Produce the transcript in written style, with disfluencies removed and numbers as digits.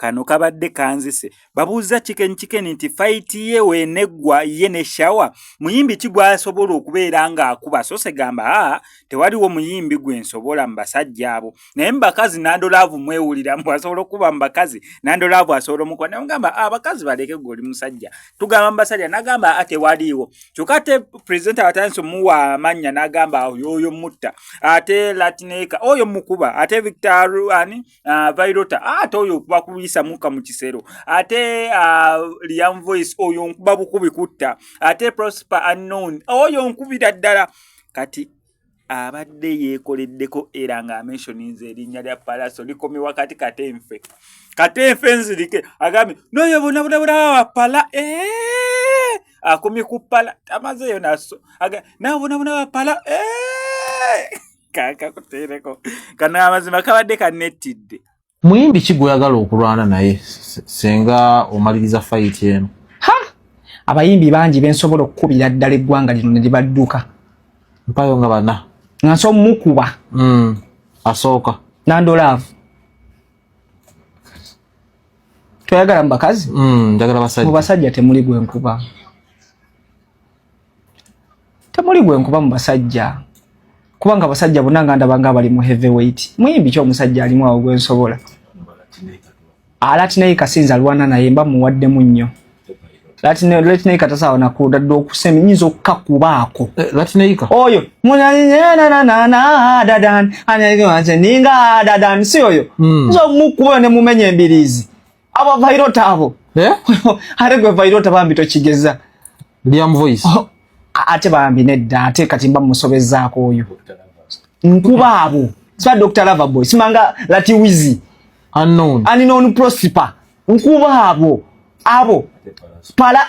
kano kabadde kanzise babuuza chicken nti fight ye weneggwa ye ne shawa muyimbi kigwasobola okubeera nga akuba so segamba tewaliwo muyimbi gwensobola mbasajja abo naye mbakazi Nandolaavu mwewulira mbasobola okuba mbakazi Nandolaavu asobola omukuba naye ngamba abakazi baleke goli musajja tugamba mbasajja nagamba ate waliwo kyokate president atanso muwa amanya nagamba oyo mutta ate Latineka oyo mukuba ate Victor ani Vairota ate oyo kuba kubisa muka mu kisero ate Liam Voice oyo nkuba bukubi kutta ate Prosper Unknown oyo nkubira ddala kati abadde yekoleddeko era nga mentioninze erinnya lya Palaso likomi wakati katemfe nzirike agambe noyo bona pala akomi ku pala amaze yo naso na bona pala kaka kutereko kana amazima kabadde kanetidde muyimbi kigwagala okulwana naye senga omaliriza fight eno abayimbi bangi bensobola okukubira ddala eggwanga lino ne libadduka mpayo nga bana ngaso mukuba asooka Nandolaavu toyagala mbakazi njagala basajja mubasajja temuli gwenkuba mu basajja kubanga basajja bonna nga ndabanga bali mu heavyweight muyimbi kyo omusajja alimu awo gwensobola Latineka sinza alwana naye mba muwaddemu nnyo Latineka tasawa nakuda do kuseminyizo kakubaako Latineka oyo na dadan anyaga ninga dadan si oyo zo mukuba ne mumenye embirizi aba Vairota abo aregwe Vairota bambi tokigeza Liam Voice ate bambi nedda ate kati mba musobezaako oyo nkuba abo swa Dr. Loverboy simanga Latiwizi Unknown Prosper nkuba abo pala